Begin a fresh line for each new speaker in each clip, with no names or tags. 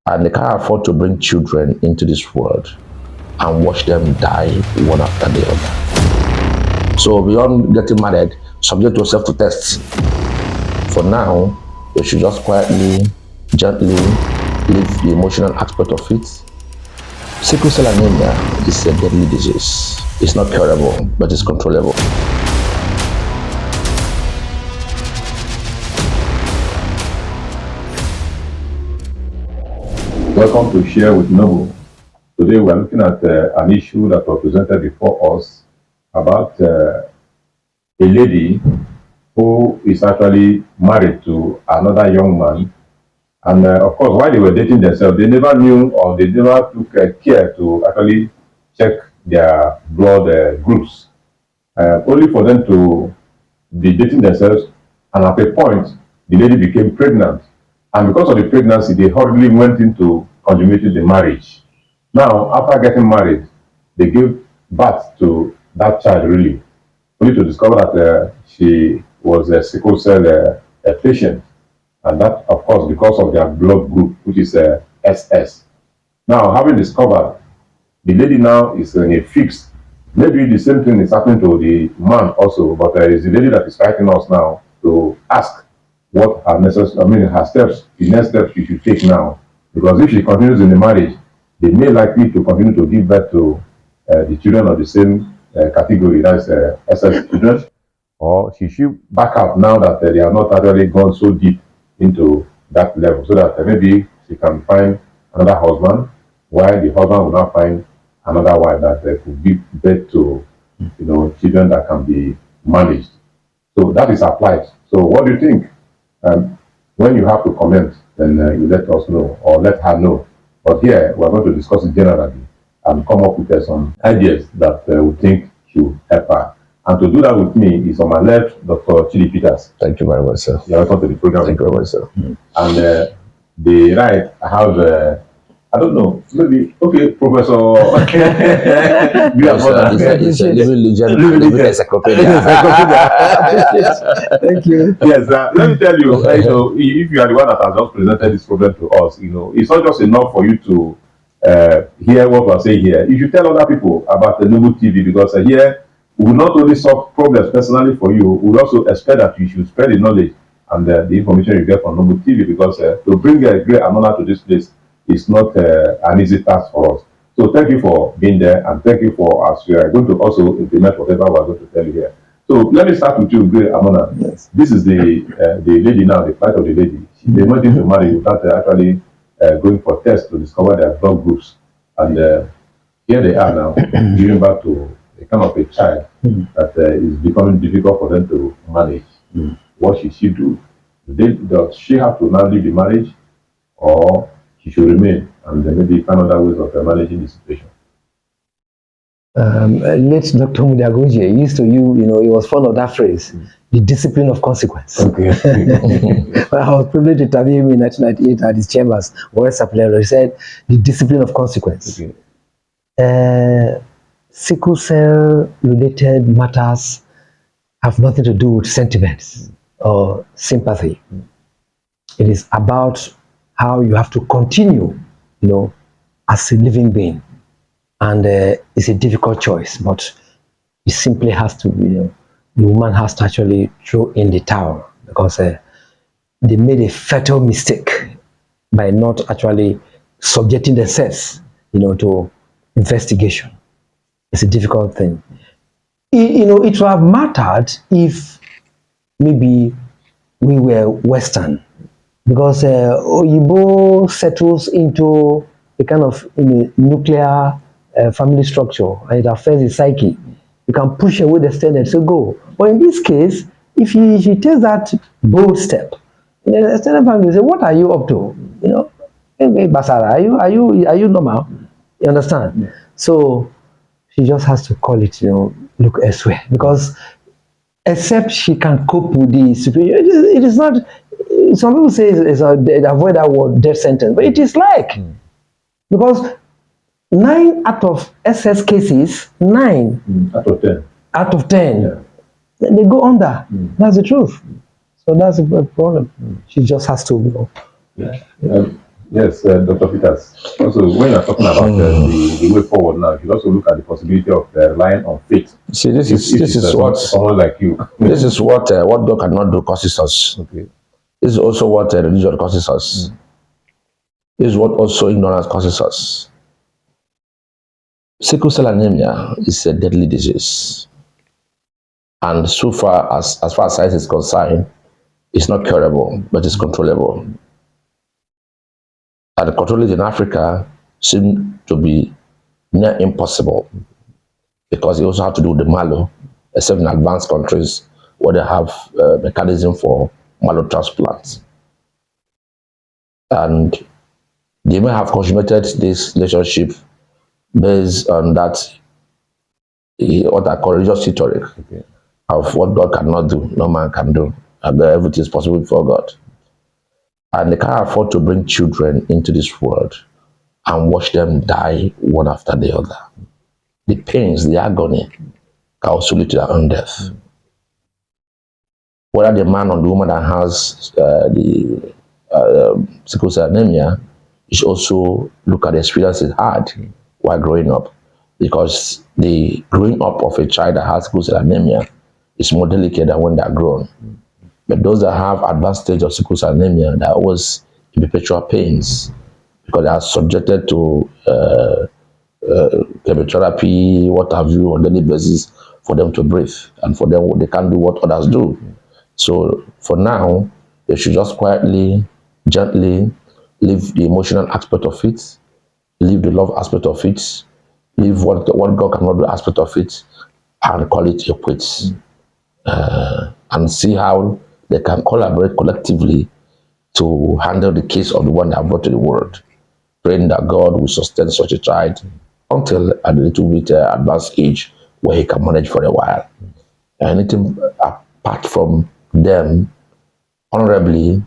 and they can't afford to bring children into this world and watch them die one after the other. So beyond getting married, subject yourself to tests. For now, you should just quietly, gently leave the emotional aspect of it. Sickle cell anemia is a deadly disease. It's not curable, but it's controllable.
Welcome to Share with Noble. Today we are looking at an issue that was presented before us about a lady who is actually married to another young man. And of course, while they were dating themselves, they never knew or they never took care to actually check their blood groups. Only for them to be dating themselves, and at a point, the lady became pregnant. And because of the pregnancy, they hurriedly went into consummating the marriage. Now, after getting married, they gave birth to that child, really, only to discover that she was a sickle cell patient. And that, of course, because of their blood group, which is SS. Now, having discovered, the lady now is in a fix. Maybe the same thing is happening to the man also, but it's the lady that is writing us now to ask what her steps, the next steps she should take now. Because if she continues in the marriage, they may likely to continue to give birth to the children of the same category, that's SS children. Or she should back out now that they are not actually gone so deep into that level, so that maybe she can find another husband, while the husband will not find another wife that could give birth to, children that can be managed. So that is applied. So what do you think? When you have to comment, then you let us know or let her know. But here we are going to discuss it generally and come up with some ideas that we think should help her. And to do that with me is on my left, Dr. Chidi Peters.
Thank you very much, sir.
You're welcome to the program.
Thank you very much, sir.
And the right, I have, I don't know, maybe, okay, Professor.
It's a living legend, living encyclopedia.
Thank you. Yes, let me tell you, if you are the one that has just presented this problem to us, it's not just enough for you to hear what we are saying here. You should tell other people about the Noble TV, because here we will not only solve problems personally for you, we will also expect that you should spread the knowledge and the information you get from Noble TV, because to bring a great honor to this place is not an easy task for us. So thank you for being there, and thank you for us. We are going to also implement whatever we are going to tell you here. So let me start with you, Great Amona. Yes. This is the lady now, the plight of the lady. They went into marriage without actually going for tests to discover their blood groups. And here they are now, giving back to a kind of a child that is becoming difficult for them to manage. What should she do? Does she have to now leave the marriage, or she should remain and then maybe find other ways of managing the situation?
Late Dr. Mudiagoji used to he was fond of that phrase, the discipline of consequence.
Okay.
I was privileged to interview him in 1998 at his chambers, West Palaver. He said, the discipline of consequence. Okay. Sickle cell related matters have nothing to do with sentiments or sympathy. It is about how you have to continue, as a living being. And it's a difficult choice, but it simply has to be, the woman has to actually throw in the towel, because they made a fatal mistake by not actually subjecting themselves, to investigation. It's a difficult thing. It would have mattered if maybe we were Western, because Oyibo settles into a kind of nuclear family structure, and it affects the psyche. You can push away the standard, so go. But in this case, if she takes that bold step, the extended family will say, "What are you up to? Hey, Basara, are you normal?" You understand? Yeah. So she just has to call it, look elsewhere, because except she can cope with the situation, it is not. Some people say they avoid that word, death sentence, but it is like, because 9 out of SS cases, 9 out of 10, yeah, they go under. That's the truth. So that's the problem. She just has to go.
Yeah. Yes, Dr. Peters. Also, when you're talking about the way forward now, you should also look at the possibility of relying on faith.
See, this
If
is
it's
what
someone like you.
this is what God cannot do causes us.
Okay.
This is also what religion causes us. This is what also ignorance causes us. Sickle cell anemia is a deadly disease, and so far as science is concerned, it's not curable, but it's controllable. And the control it in Africa seem to be near impossible, because you also have to do the malo, except in advanced countries where they have mechanism for malo transplants. And they may have consummated this relationship based on that, what I call religious rhetoric of what God cannot do, no man can do, and everything is possible before God. And they can't afford to bring children into this world and watch them die one after the other. The pains, the agony can also lead to their own death. Whether the man or the woman that has the sickle cell anemia, you should also look at the experience it had while growing up, because the growing up of a child that has sickle cell anemia is more delicate than when they're grown. But those that have advanced stage of sickle cell anemia, they're always in perpetual pains because they are subjected to chemotherapy, what have you, on a daily basis for them to breathe, and for them they can't do what others do. So for now, they should just quietly, gently leave the emotional aspect of it, leave the love aspect of it, leave what God cannot do aspect of it, and call it a quits. And see how they can collaborate collectively to handle the case of the one that brought to the world, praying that God will sustain such a child until at a little bit advanced age where he can manage for a while. Anything apart from them honorably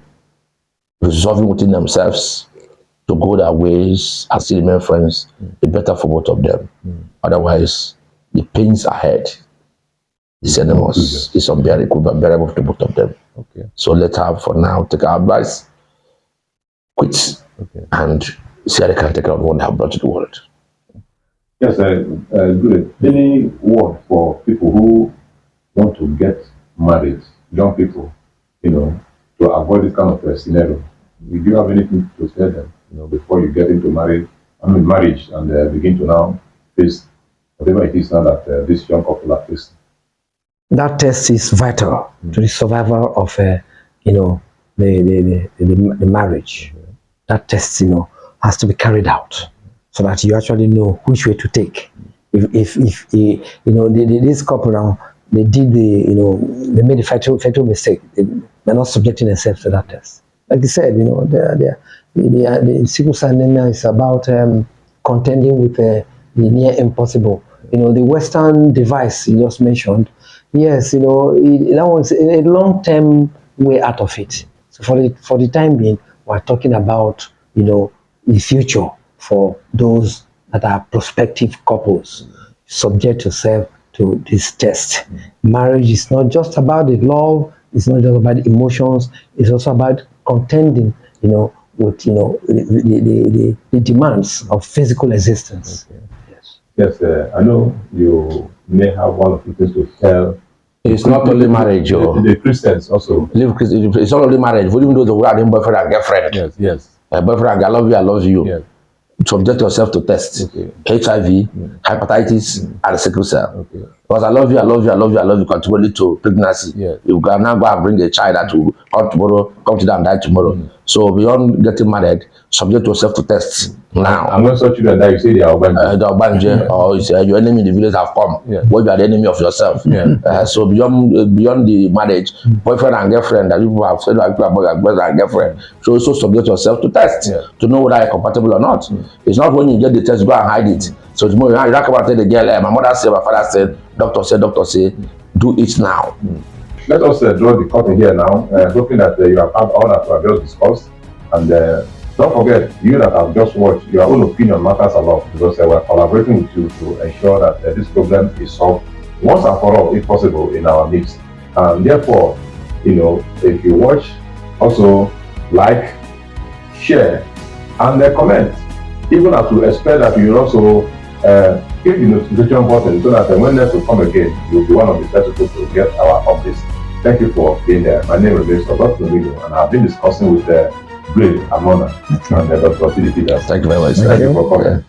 resolving within themselves to go their ways and still remain friends, the better for both of them. Otherwise, the pains ahead is enormous. It's unbearable to both of them.
Okay.
So let's have, for now, take our advice, quit, and see how they can take care of the one that have brought to the world.
Yes, good. Any word for people who want to get married, young people, to avoid this kind of scenario? Do you have anything to tell them, before you get into marriage and begin to now face whatever it is now that this young couple are facing?
That test is vital to the survival of the marriage. That test has to be carried out so that you actually know which way to take. If this couple now, they did they made a fatal mistake, they're not subjecting themselves to that test. Like you said, the sickle cell anemia is about contending with the near impossible. The Western device you just mentioned, yes, that was a long-term way out of it. So for the time being, we're talking about the future for those that are prospective couples. Subject yourself to this test. Marriage is not just about the love, it's not just about the emotions, it's also about contending, with the demands of physical existence.
Yes, I know you may have one or two things to tell.
It's not only marriage,
the Christians also.
It's not only marriage. Even though the word boyfriend and girlfriend.
Yes.
Boyfriend, I love you.
Yes.
Subject yourself to tests, HIV, hepatitis, and sickle cell. Because I love you, continually to pregnancy. You can now go and bring a child that will come to them and die tomorrow. So beyond getting married, subject yourself to tests now.
And when such children die, you say they are
Obanje, or you say your enemy in the village have come. Well, you are the enemy of yourself. So beyond the marriage, boyfriend and girlfriend that people have said that people are boyfriend and girlfriend, so also subject yourself to tests to know whether you're compatible or not. It's not when you get the test, go and hide it. So tomorrow you don't come and tell the girl, my mother said, my father said, doctor said, do it now.
Let us draw the curtain here now, hoping that you have had all that we have just discussed. And don't forget, you that have just watched, your own opinion matters a lot, because we're collaborating with you to ensure that this problem is solved once and for all, if possible, in our midst. And therefore, if you watch, also like, share, and comment. Even as we expect that you also hit the notification button so that when next will come again, you'll be one of the first people to get our updates. Thank you for being there. My name is Dr. Milo, and I've been discussing with Greg Amona and Dr. Philip.
Thank you very much.
Thank you for coming.